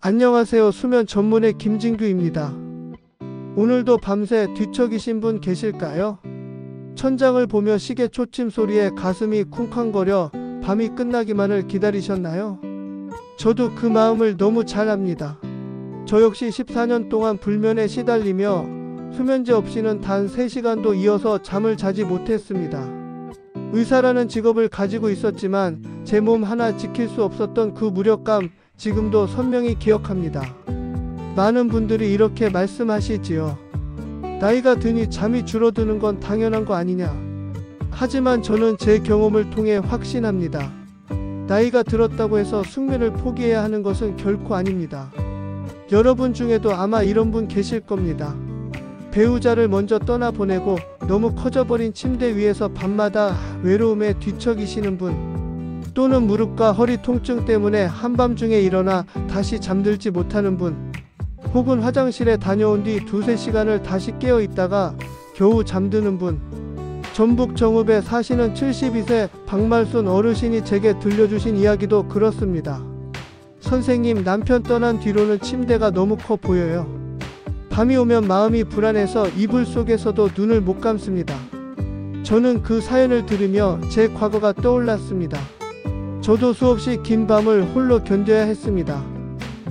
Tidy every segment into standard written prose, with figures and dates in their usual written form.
안녕하세요. 수면 전문의 김진규입니다. 오늘도 밤새 뒤척이신 분 계실까요? 천장을 보며 시계 초침 소리에 가슴이 쿵쾅거려 밤이 끝나기만을 기다리셨나요? 저도 그 마음을 너무 잘 압니다. 저 역시 14년 동안 불면에 시달리며 수면제 없이는 단 3시간도 이어서 잠을 자지 못했습니다. 의사라는 직업을 가지고 있었지만 제 몸 하나 지킬 수 없었던 그 무력감 지금도 선명히 기억합니다. 많은 분들이 이렇게 말씀하시지요. 나이가 드니 잠이 줄어드는 건 당연한 거 아니냐. 하지만 저는 제 경험을 통해 확신합니다. 나이가 들었다고 해서 숙면을 포기해야 하는 것은 결코 아닙니다. 여러분 중에도 아마 이런 분 계실 겁니다. 배우자를 먼저 떠나보내고 너무 커져버린 침대 위에서 밤마다 외로움에 뒤척이시는 분, 또는 무릎과 허리 통증 때문에 한밤중에 일어나 다시 잠들지 못하는 분, 혹은 화장실에 다녀온 뒤 2-3시간을 다시 깨어 있다가 겨우 잠드는 분. 전북 정읍에 사시는 72세 박말순 어르신이 제게 들려주신 이야기도 그렇습니다. 선생님, 남편 떠난 뒤로는 침대가 너무 커 보여요. 밤이 오면 마음이 불안해서 이불 속에서도 눈을 못 감습니다. 저는 그 사연을 들으며 제 과거가 떠올랐습니다. 저도 수없이 긴 밤을 홀로 견뎌야 했습니다.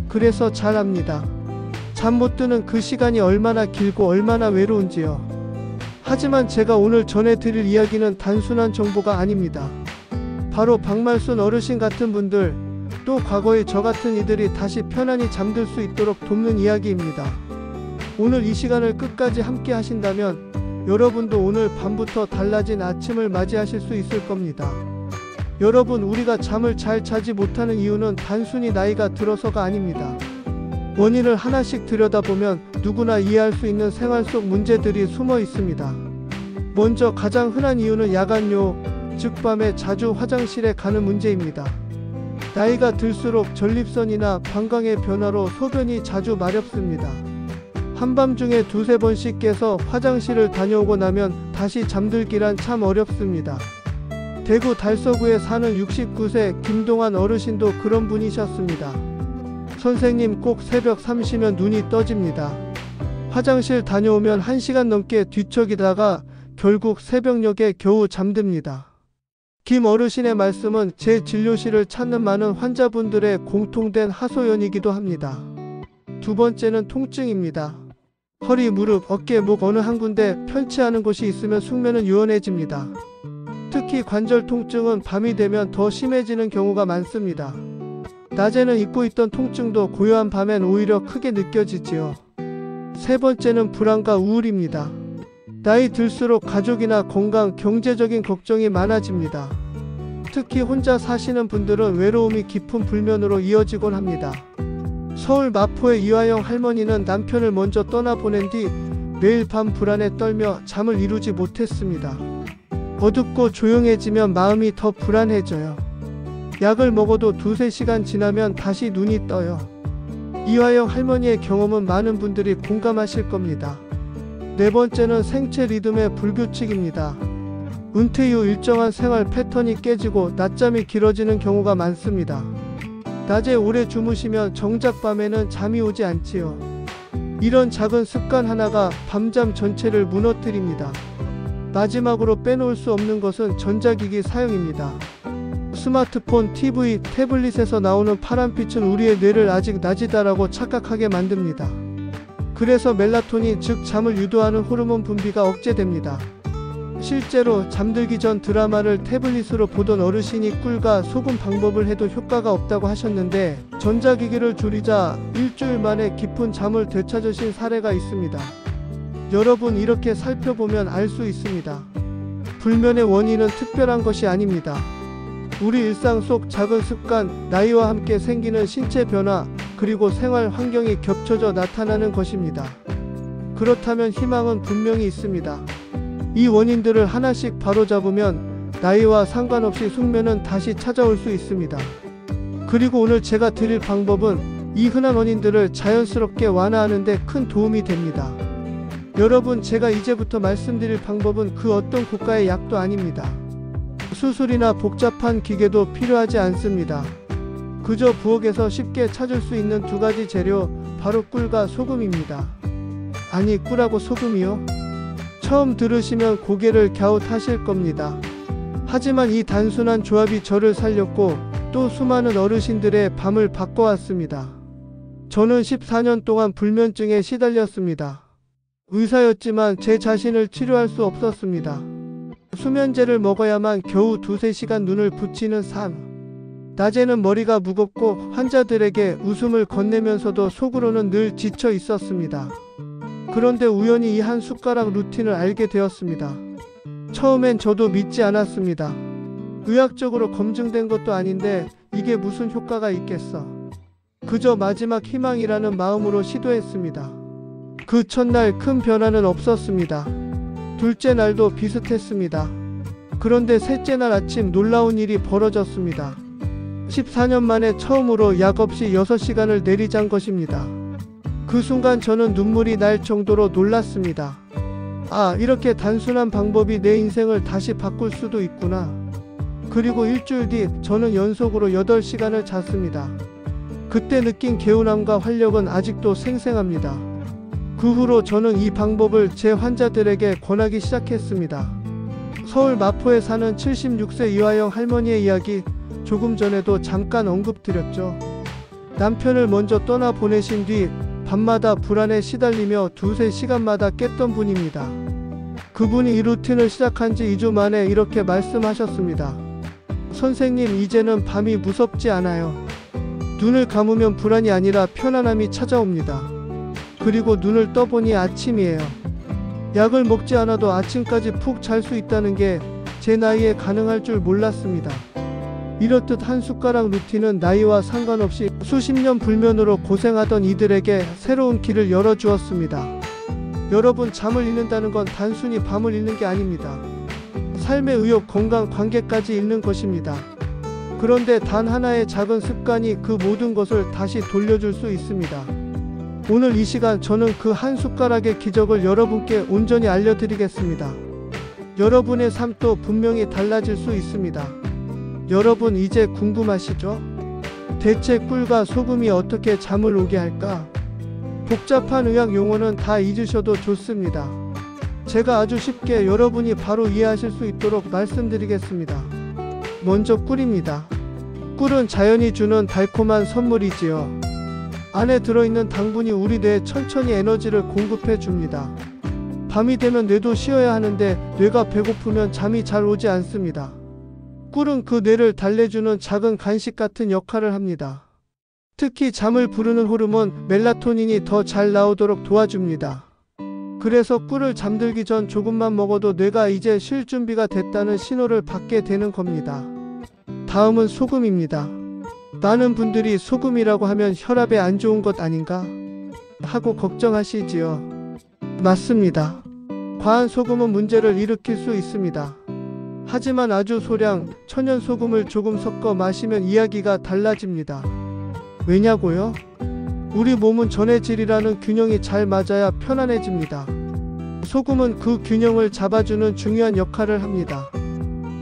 그래서 잘 압니다. 잠 못 드는 그 시간이 얼마나 길고 얼마나 외로운지요. 하지만 제가 오늘 전해드릴 이야기는 단순한 정보가 아닙니다. 바로 박말순 어르신 같은 분들, 또 과거의 저 같은 이들이 다시 편안히 잠들 수 있도록 돕는 이야기입니다. 오늘 이 시간을 끝까지 함께 하신다면 여러분도 오늘 밤부터 달라진 아침을 맞이하실 수 있을 겁니다. 여러분, 우리가 잠을 잘 자지 못하는 이유는 단순히 나이가 들어서가 아닙니다. 원인을 하나씩 들여다보면 누구나 이해할 수 있는 생활 속 문제들이 숨어 있습니다. 먼저 가장 흔한 이유는 야간요, 즉 밤에 자주 화장실에 가는 문제입니다. 나이가 들수록 전립선이나 방광의 변화로 소변이 자주 마렵습니다. 한밤중에 2-3번씩 깨서 화장실을 다녀오고 나면 다시 잠들기란 참 어렵습니다. 대구 달서구에 사는 69세 김동환 어르신도 그런 분이셨습니다. 선생님, 꼭 새벽 3시면 눈이 떠집니다. 화장실 다녀오면 1시간 넘게 뒤척이다가 결국 새벽녘에 겨우 잠듭니다. 김 어르신의 말씀은 제 진료실을 찾는 많은 환자분들의 공통된 하소연이기도 합니다. 두 번째는 통증입니다. 허리, 무릎, 어깨, 목 어느 한 군데 편치 않은 곳이 있으면 숙면은 유연해집니다. 특히 관절 통증은 밤이 되면 더 심해지는 경우가 많습니다. 낮에는 잊고 있던 통증도 고요한 밤엔 오히려 크게 느껴지지요. 세 번째는 불안과 우울입니다. 나이 들수록 가족이나 건강, 경제적인 걱정이 많아집니다. 특히 혼자 사시는 분들은 외로움이 깊은 불면으로 이어지곤 합니다. 서울 마포의 이화영 할머니는 남편을 먼저 떠나보낸 뒤 매일 밤 불안에 떨며 잠을 이루지 못했습니다. 어둡고 조용해지면 마음이 더 불안해져요. 약을 먹어도 2-3시간 지나면 다시 눈이 떠요. 이화영 할머니의 경험은 많은 분들이 공감하실 겁니다. 네 번째는 생체 리듬의 불규칙입니다. 은퇴 이후 일정한 생활 패턴이 깨지고 낮잠이 길어지는 경우가 많습니다. 낮에 오래 주무시면 정작 밤에는 잠이 오지 않지요. 이런 작은 습관 하나가 밤잠 전체를 무너뜨립니다. 마지막으로 빼놓을 수 없는 것은 전자기기 사용입니다. 스마트폰, TV, 태블릿에서 나오는 파란빛은 우리의 뇌를 아직 낮이다라고 착각하게 만듭니다. 그래서 멜라토닌, 즉 잠을 유도하는 호르몬 분비가 억제됩니다. 실제로 잠들기 전 드라마를 태블릿으로 보던 어르신이 꿀과 소금 방법을 해도 효과가 없다고 하셨는데 전자기기를 줄이자 일주일 만에 깊은 잠을 되찾으신 사례가 있습니다. 여러분, 이렇게 살펴보면 알 수 있습니다. 불면의 원인은 특별한 것이 아닙니다. 우리 일상 속 작은 습관, 나이와 함께 생기는 신체 변화, 그리고 생활 환경이 겹쳐져 나타나는 것입니다. 그렇다면 희망은 분명히 있습니다. 이 원인들을 하나씩 바로잡으면 나이와 상관없이 숙면은 다시 찾아올 수 있습니다. 그리고 오늘 제가 드릴 방법은 이 흔한 원인들을 자연스럽게 완화하는 데 큰 도움이 됩니다. 여러분, 제가 이제부터 말씀드릴 방법은 그 어떤 고가의 약도 아닙니다. 수술이나 복잡한 기계도 필요하지 않습니다. 그저 부엌에서 쉽게 찾을 수 있는 두 가지 재료, 바로 꿀과 소금입니다. 아니, 꿀하고 소금이요? 처음 들으시면 고개를 갸웃하실 겁니다. 하지만 이 단순한 조합이 저를 살렸고 또 수많은 어르신들의 밤을 바꿔왔습니다. 저는 14년 동안 불면증에 시달렸습니다. 의사였지만 제 자신을 치료할 수 없었습니다. 수면제를 먹어야만 겨우 2~3시간 눈을 붙이는 삶. 낮에는 머리가 무겁고 환자들에게 웃음을 건네면서도 속으로는 늘 지쳐 있었습니다. 그런데 우연히 이 한 숟가락 루틴을 알게 되었습니다. 처음엔 저도 믿지 않았습니다. 의학적으로 검증된 것도 아닌데 이게 무슨 효과가 있겠어. 그저 마지막 희망이라는 마음으로 시도했습니다. 그 첫날 큰 변화는 없었습니다. 둘째 날도 비슷했습니다. 그런데 셋째 날 아침 놀라운 일이 벌어졌습니다. 14년 만에 처음으로 약 없이 6시간을 내리잔 것입니다. 그 순간 저는 눈물이 날 정도로 놀랐습니다. 아, 이렇게 단순한 방법이 내 인생을 다시 바꿀 수도 있구나. 그리고 일주일 뒤 저는 연속으로 8시간을 잤습니다. 그때 느낀 개운함과 활력은 아직도 생생합니다. 그 후로 저는 이 방법을 제 환자들에게 권하기 시작했습니다. 서울 마포에 사는 76세 이화영 할머니의 이야기, 조금 전에도 잠깐 언급드렸죠. 남편을 먼저 떠나 보내신 뒤 밤마다 불안에 시달리며 2~3시간마다 깼던 분입니다. 그분이 이 루틴을 시작한 지 2주 만에 이렇게 말씀하셨습니다. 선생님, 이제는 밤이 무섭지 않아요. 눈을 감으면 불안이 아니라 편안함이 찾아옵니다. 그리고 눈을 떠보니 아침이에요. 약을 먹지 않아도 아침까지 푹 잘 수 있다는 게 제 나이에 가능할 줄 몰랐습니다. 이렇듯 한 숟가락 루틴은 나이와 상관없이 수십 년 불면으로 고생하던 이들에게 새로운 길을 열어주었습니다. 여러분, 잠을 잃는다는 건 단순히 밤을 잃는 게 아닙니다. 삶의 의욕, 건강, 관계까지 잃는 것입니다. 그런데 단 하나의 작은 습관이 그 모든 것을 다시 돌려줄 수 있습니다. 오늘 이 시간 저는 그 한 숟가락의 기적을 여러분께 온전히 알려드리겠습니다. 여러분의 삶도 분명히 달라질 수 있습니다. 여러분, 이제 궁금하시죠? 대체 꿀과 소금이 어떻게 잠을 오게 할까? 복잡한 의학 용어는 다 잊으셔도 좋습니다. 제가 아주 쉽게 여러분이 바로 이해하실 수 있도록 말씀드리겠습니다. 먼저 꿀입니다. 꿀은 자연이 주는 달콤한 선물이지요. 안에 들어있는 당분이 우리 뇌에 천천히 에너지를 공급해 줍니다. 밤이 되면 뇌도 쉬어야 하는데 뇌가 배고프면 잠이 잘 오지 않습니다. 꿀은 그 뇌를 달래주는 작은 간식 같은 역할을 합니다. 특히 잠을 부르는 호르몬 멜라토닌이 더 잘 나오도록 도와줍니다. 그래서 꿀을 잠들기 전 조금만 먹어도 뇌가 이제 쉴 준비가 됐다는 신호를 받게 되는 겁니다. 다음은 소금입니다. 많은 분들이 소금이라고 하면 혈압에 안 좋은 것 아닌가 하고 걱정하시지요. 맞습니다. 과한 소금은 문제를 일으킬 수 있습니다. 하지만 아주 소량 천연 소금을 조금 섞어 마시면 이야기가 달라집니다. 왜냐고요? 우리 몸은 전해질이라는 균형이 잘 맞아야 편안해집니다. 소금은 그 균형을 잡아주는 중요한 역할을 합니다.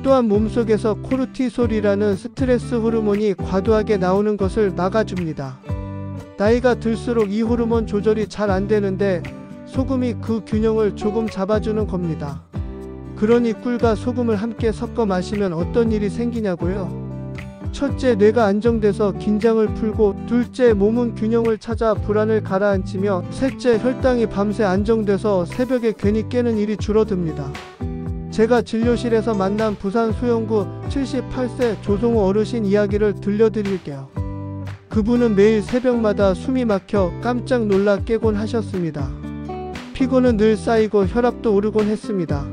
또한 몸속에서 코르티솔이라는 스트레스 호르몬이 과도하게 나오는 것을 막아줍니다. 나이가 들수록 이 호르몬 조절이 잘 안 되는데 소금이 그 균형을 조금 잡아주는 겁니다. 그러니 꿀과 소금을 함께 섞어 마시면 어떤 일이 생기냐고요? 첫째, 뇌가 안정돼서 긴장을 풀고, 둘째, 몸은 균형을 찾아 불안을 가라앉히며, 셋째, 혈당이 밤새 안정돼서 새벽에 괜히 깨는 일이 줄어듭니다. 제가 진료실에서 만난 부산 수영구 78세 조성호 어르신 이야기를 들려드릴게요. 그분은 매일 새벽마다 숨이 막혀 깜짝 놀라 깨곤 하셨습니다. 피곤은 늘 쌓이고 혈압도 오르곤 했습니다.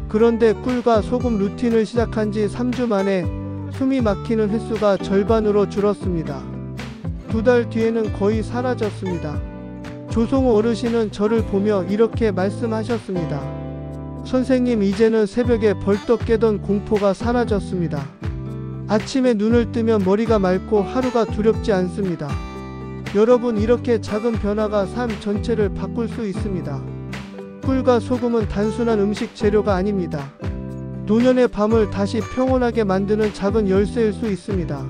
그런데 꿀과 소금 루틴을 시작한 지 3주 만에 숨이 막히는 횟수가 절반으로 줄었습니다. 2달 뒤에는 거의 사라졌습니다. 조성호 어르신은 저를 보며 이렇게 말씀하셨습니다. 선생님, 이제는 새벽에 벌떡 깨던 공포가 사라졌습니다. 아침에 눈을 뜨면 머리가 맑고 하루가 두렵지 않습니다. 여러분, 이렇게 작은 변화가 삶 전체를 바꿀 수 있습니다. 꿀과 소금은 단순한 음식 재료가 아닙니다. 노년의 밤을 다시 평온하게 만드는 작은 열쇠일 수 있습니다.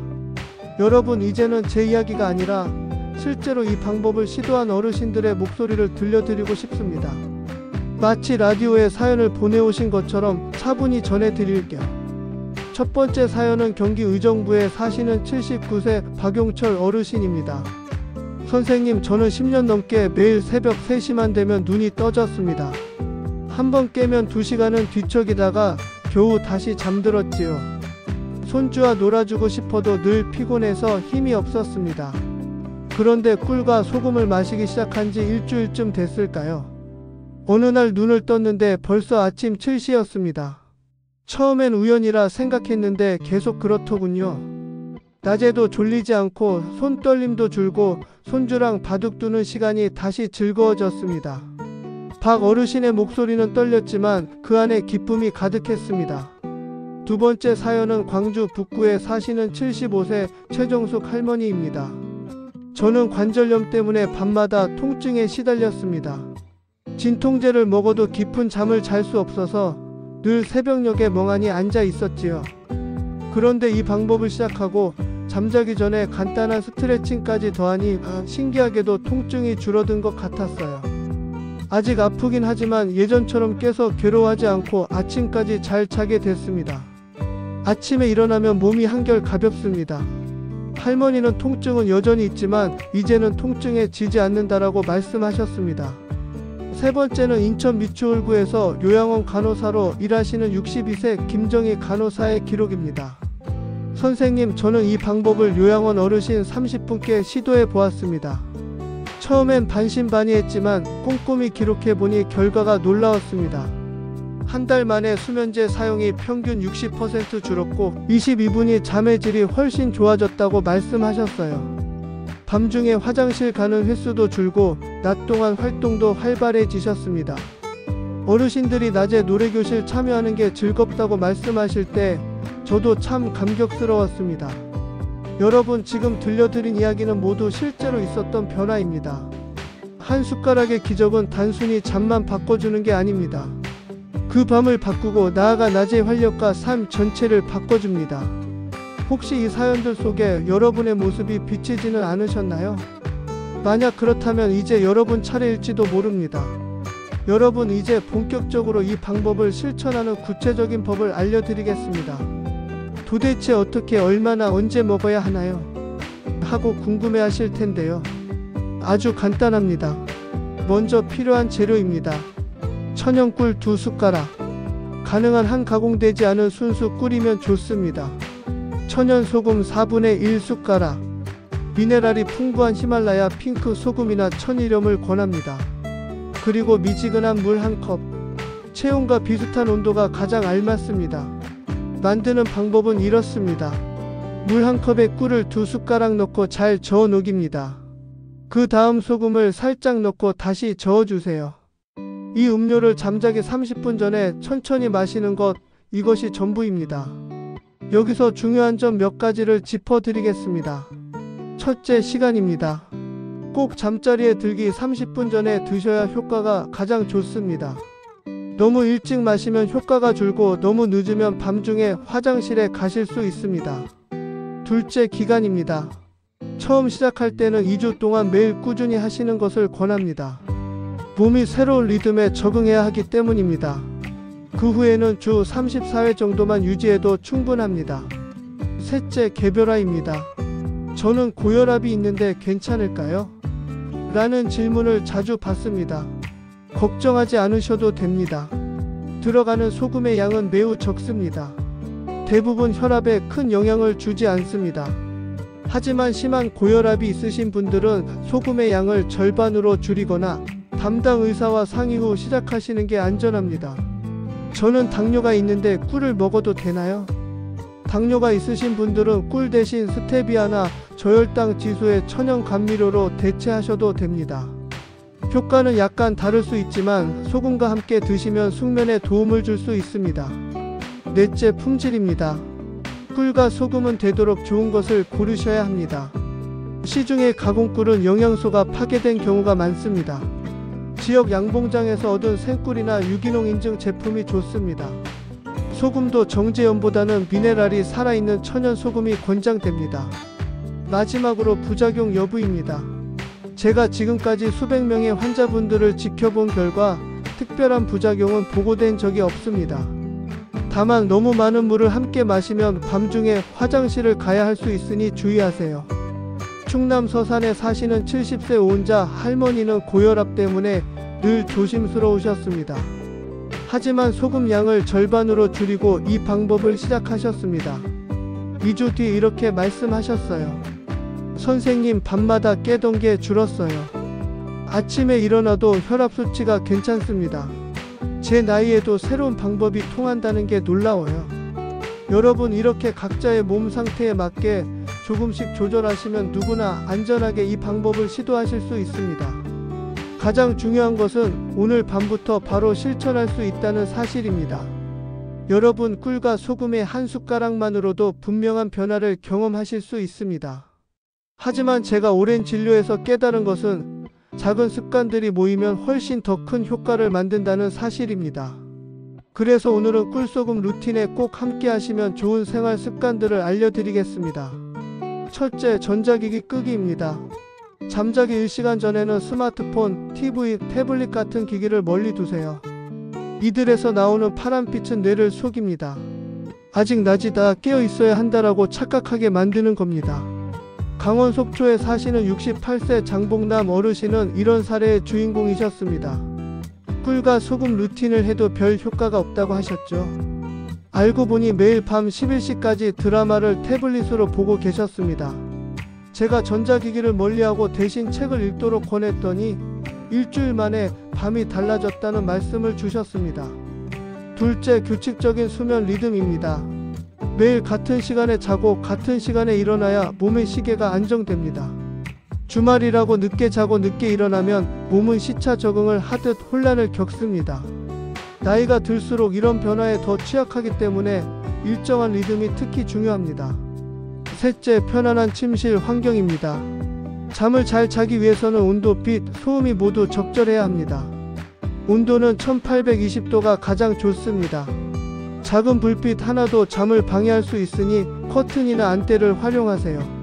여러분, 이제는 제 이야기가 아니라 실제로 이 방법을 시도한 어르신들의 목소리를 들려드리고 싶습니다. 마치 라디오에 사연을 보내오신 것처럼 차분히 전해드릴게요. 첫 번째 사연은 경기 의정부에 사시는 79세 박용철 어르신입니다. 선생님, 저는 10년 넘게 매일 새벽 3시만 되면 눈이 떠졌습니다. 한번 깨면 2시간은 뒤척이다가 겨우 다시 잠들었지요. 손주와 놀아주고 싶어도 늘 피곤해서 힘이 없었습니다. 그런데 꿀과 소금을 마시기 시작한 지 일주일쯤 됐을까요? 어느 날 눈을 떴는데 벌써 아침 7시였습니다. 처음엔 우연이라 생각했는데 계속 그렇더군요. 낮에도 졸리지 않고 손떨림도 줄고 손주랑 바둑 두는 시간이 다시 즐거워졌습니다. 박 어르신의 목소리는 떨렸지만 그 안에 기쁨이 가득했습니다. 두 번째 사연은 광주 북구에 사시는 75세 최정숙 할머니입니다. 저는 관절염 때문에 밤마다 통증에 시달렸습니다. 진통제를 먹어도 깊은 잠을 잘 수 없어서 늘 새벽녘에 멍하니 앉아 있었지요. 그런데 이 방법을 시작하고 잠자기 전에 간단한 스트레칭까지 더하니 신기하게도 통증이 줄어든 것 같았어요. 아직 아프긴 하지만 예전처럼 깨서 괴로워하지 않고 아침까지 잘 자게 됐습니다. 아침에 일어나면 몸이 한결 가볍습니다. 할머니는 통증은 여전히 있지만 이제는 통증에 지지 않는다라고 말씀하셨습니다. 세 번째는 인천 미추홀구에서 요양원 간호사로 일하시는 62세 김정희 간호사의 기록입니다. 선생님, 저는 이 방법을 요양원 어르신 30분께 시도해 보았습니다. 처음엔 반신반의했지만 꼼꼼히 기록해 보니 결과가 놀라웠습니다. 한 달 만에 수면제 사용이 평균 60% 줄었고 22분이 잠의 질이 훨씬 좋아졌다고 말씀하셨어요. 밤중에 화장실 가는 횟수도 줄고 낮 동안 활동도 활발해지셨습니다. 어르신들이 낮에 노래교실 참여하는 게 즐겁다고 말씀하실 때 저도 참 감격스러웠습니다. 여러분, 지금 들려드린 이야기는 모두 실제로 있었던 변화입니다. 한 숟가락의 기적은 단순히 잠만 바꿔주는 게 아닙니다. 그 밤을 바꾸고 나아가 낮의 활력과 삶 전체를 바꿔줍니다. 혹시 이 사연들 속에 여러분의 모습이 비치지는 않으셨나요? 만약 그렇다면 이제 여러분 차례일지도 모릅니다. 여러분, 이제 본격적으로 이 방법을 실천하는 구체적인 법을 알려드리겠습니다. 도대체 어떻게, 얼마나, 언제 먹어야 하나요? 하고 궁금해하실 텐데요. 아주 간단합니다. 먼저 필요한 재료입니다. 천연꿀 2숟가락. 가능한 한 가공되지 않은 순수 꿀이면 좋습니다. 천연소금 4분의 1숟가락. 미네랄이 풍부한 히말라야 핑크 소금이나 천일염을 권합니다. 그리고 미지근한 물 1컵. 체온과 비슷한 온도가 가장 알맞습니다. 만드는 방법은 이렇습니다. 물 1컵에 꿀을 2숟가락 넣고 잘 저어 녹입니다. 그 다음 소금을 살짝 넣고 다시 저어주세요. 이 음료를 잠자기 30분 전에 천천히 마시는 것, 이것이 전부입니다. 여기서 중요한 점 몇 가지를 짚어드리겠습니다. 첫째, 시간입니다. 꼭 잠자리에 들기 30분 전에 드셔야 효과가 가장 좋습니다. 너무 일찍 마시면 효과가 줄고 너무 늦으면 밤중에 화장실에 가실 수 있습니다. 둘째, 기간입니다. 처음 시작할 때는 2주 동안 매일 꾸준히 하시는 것을 권합니다. 몸이 새로운 리듬에 적응해야 하기 때문입니다. 그 후에는 주 34회 정도만 유지해도 충분합니다. 셋째, 개별화입니다. 저는 고혈압이 있는데 괜찮을까요? 라는 질문을 자주 받습니다. 걱정하지 않으셔도 됩니다. 들어가는 소금의 양은 매우 적습니다. 대부분 혈압에 큰 영향을 주지 않습니다. 하지만 심한 고혈압이 있으신 분들은 소금의 양을 절반으로 줄이거나 담당 의사와 상의 후 시작하시는 게 안전합니다. 저는 당뇨가 있는데 꿀을 먹어도 되나요? 당뇨가 있으신 분들은 꿀 대신 스테비아나 저혈당 지수의 천연 감미료로 대체하셔도 됩니다. 효과는 약간 다를 수 있지만 소금과 함께 드시면 숙면에 도움을 줄 수 있습니다. 넷째, 품질입니다. 꿀과 소금은 되도록 좋은 것을 고르셔야 합니다. 시중의 가공꿀은 영양소가 파괴된 경우가 많습니다. 지역 양봉장에서 얻은 생꿀이나 유기농 인증 제품이 좋습니다. 소금도 정제염보다는 미네랄이 살아있는 천연 소금이 권장됩니다. 마지막으로 부작용 여부입니다. 제가 지금까지 수백 명의 환자분들을 지켜본 결과 특별한 부작용은 보고된 적이 없습니다. 다만 너무 많은 물을 함께 마시면 밤중에 화장실을 가야 할 수 있으니 주의하세요. 충남 서산에 사시는 70세 오은자 할머니는 고혈압 때문에 늘 조심스러우셨습니다. 하지만 소금 양을 절반으로 줄이고 이 방법을 시작하셨습니다. 2주 뒤 이렇게 말씀하셨어요. 선생님, 밤마다 깨던 게 줄었어요. 아침에 일어나도 혈압 수치가 괜찮습니다. 제 나이에도 새로운 방법이 통한다는 게 놀라워요. 여러분, 이렇게 각자의 몸 상태에 맞게 조금씩 조절하시면 누구나 안전하게 이 방법을 시도하실 수 있습니다. 가장 중요한 것은 오늘 밤부터 바로 실천할 수 있다는 사실입니다. 여러분, 꿀과 소금의 한 숟가락만으로도 분명한 변화를 경험하실 수 있습니다. 하지만 제가 오랜 진료에서 깨달은 것은 작은 습관들이 모이면 훨씬 더 큰 효과를 만든다는 사실입니다. 그래서 오늘은 꿀소금 루틴에 꼭 함께 하시면 좋은 생활 습관들을 알려드리겠습니다. 첫째, 전자기기 끄기입니다. 잠자기 1시간 전에는 스마트폰, TV, 태블릿 같은 기기를 멀리 두세요. 이들에서 나오는 파란빛은 뇌를 속입니다. 아직 낮이다, 깨어 있어야 한다라고 착각하게 만드는 겁니다. 강원 속초에 사시는 68세 장봉남 어르신은 이런 사례의 주인공이셨습니다. 꿀과 소금 루틴을 해도 별 효과가 없다고 하셨죠. 알고 보니 매일 밤 11시까지 드라마를 태블릿으로 보고 계셨습니다. 제가 전자기기를 멀리하고 대신 책을 읽도록 권했더니 일주일 만에 밤이 달라졌다는 말씀을 주셨습니다. 둘째, 규칙적인 수면 리듬입니다. 매일 같은 시간에 자고 같은 시간에 일어나야 몸의 시계가 안정됩니다. 주말이라고 늦게 자고 늦게 일어나면 몸은 시차 적응을 하듯 혼란을 겪습니다. 나이가 들수록 이런 변화에 더 취약하기 때문에 일정한 리듬이 특히 중요합니다. 셋째, 편안한 침실 환경입니다. 잠을 잘 자기 위해서는 온도, 빛, 소음이 모두 적절해야 합니다. 온도는 1820도가 가장 좋습니다. 작은 불빛 하나도 잠을 방해할 수 있으니 커튼이나 안대를 활용하세요.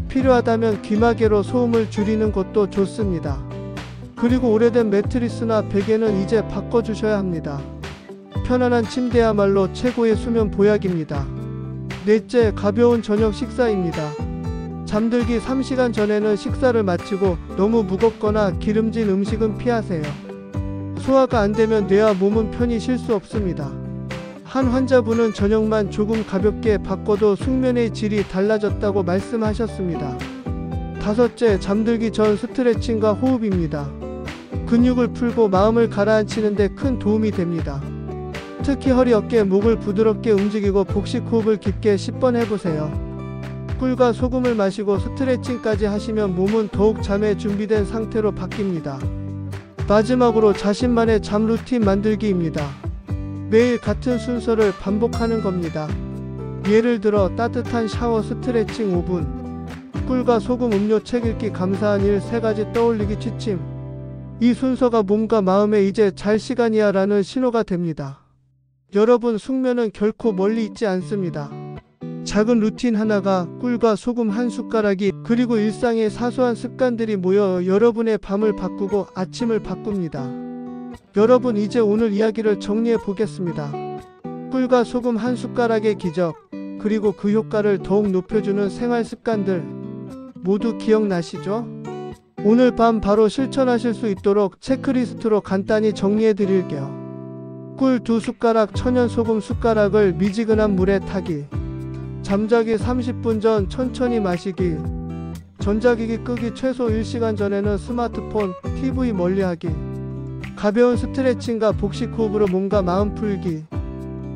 필요하다면 귀마개로 소음을 줄이는 것도 좋습니다. 그리고 오래된 매트리스나 베개는 이제 바꿔주셔야 합니다. 편안한 침대야말로 최고의 수면 보약입니다. 넷째, 가벼운 저녁 식사입니다. 잠들기 3시간 전에는 식사를 마치고 너무 무겁거나 기름진 음식은 피하세요. 소화가 안 되면 뇌와 몸은 편히 쉴 수 없습니다. 한 환자분은 저녁만 조금 가볍게 바꿔도 숙면의 질이 달라졌다고 말씀하셨습니다. 다섯째, 잠들기 전 스트레칭과 호흡입니다. 근육을 풀고 마음을 가라앉히는 데 큰 도움이 됩니다. 특히 허리, 어깨, 목을 부드럽게 움직이고 복식 호흡을 깊게 10번 해보세요. 꿀과 소금을 마시고 스트레칭까지 하시면 몸은 더욱 잠에 준비된 상태로 바뀝니다. 마지막으로 자신만의 잠 루틴 만들기입니다. 매일 같은 순서를 반복하는 겁니다. 예를 들어 따뜻한 샤워, 스트레칭 5분, 꿀과 소금 음료, 책 읽기, 감사한 일 3가지 떠올리기, 취침. 이 순서가 몸과 마음에 이제 잘 시간이야 라는 신호가 됩니다. 여러분, 숙면은 결코 멀리 있지 않습니다. 작은 루틴 하나가, 꿀과 소금 한 숟가락이, 그리고 일상의 사소한 습관들이 모여 여러분의 밤을 바꾸고 아침을 바꿉니다. 여러분, 이제 오늘 이야기를 정리해 보겠습니다. 꿀과 소금 한 숟가락의 기적, 그리고 그 효과를 더욱 높여주는 생활 습관들 모두 기억나시죠? 오늘 밤 바로 실천하실 수 있도록 체크리스트로 간단히 정리해 드릴게요. 꿀 2숟가락, 천연 소금 숟가락을 미지근한 물에 타기, 잠자기 30분 전 천천히 마시기, 전자기기 끄기, 최소 1시간 전에는 스마트폰, TV 멀리하기, 가벼운 스트레칭과 복식 호흡으로 몸과 마음 풀기,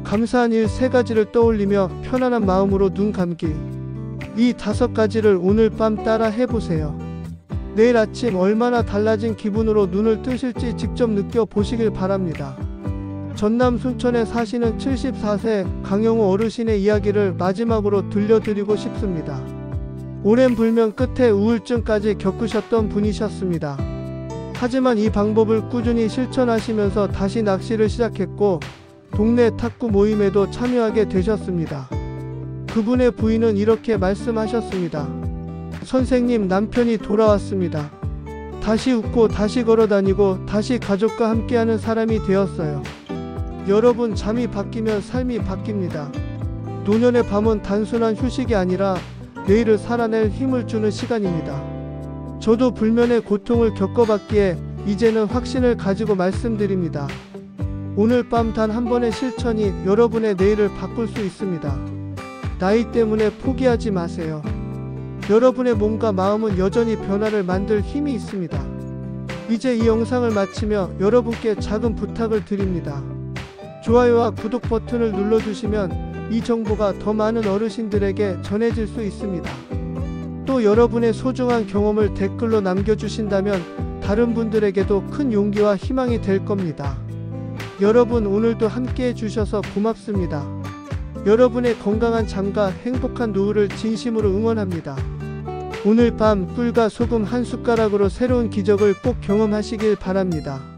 감사한 일 3가지를 떠올리며 편안한 마음으로 눈 감기. 이 5가지를 오늘 밤 따라 해보세요. 내일 아침 얼마나 달라진 기분으로 눈을 뜨실지 직접 느껴보시길 바랍니다. 전남 순천에 사시는 74세 강영우 어르신의 이야기를 마지막으로 들려드리고 싶습니다. 오랜 불면 끝에 우울증까지 겪으셨던 분이셨습니다. 하지만 이 방법을 꾸준히 실천하시면서 다시 낚시를 시작했고 동네 탁구 모임에도 참여하게 되셨습니다. 그분의 부인은 이렇게 말씀하셨습니다. 선생님, 남편이 돌아왔습니다. 다시 웃고 다시 걸어다니고 다시 가족과 함께하는 사람이 되었어요. 여러분, 잠이 바뀌면 삶이 바뀝니다. 노년의 밤은 단순한 휴식이 아니라 내일을 살아낼 힘을 주는 시간입니다. 저도 불면의 고통을 겪어봤기에 이제는 확신을 가지고 말씀드립니다. 오늘 밤 단 한 번의 실천이 여러분의 내일을 바꿀 수 있습니다. 나이 때문에 포기하지 마세요. 여러분의 몸과 마음은 여전히 변화를 만들 힘이 있습니다. 이제 이 영상을 마치며 여러분께 작은 부탁을 드립니다. 좋아요와 구독 버튼을 눌러주시면 이 정보가 더 많은 어르신들에게 전해질 수 있습니다. 또 여러분의 소중한 경험을 댓글로 남겨주신다면 다른 분들에게도 큰 용기와 희망이 될 겁니다. 여러분, 오늘도 함께 해주셔서 고맙습니다. 여러분의 건강한 잠과 행복한 노후를 진심으로 응원합니다. 오늘 밤 꿀과 소금 한 숟가락으로 새로운 기적을 꼭 경험하시길 바랍니다.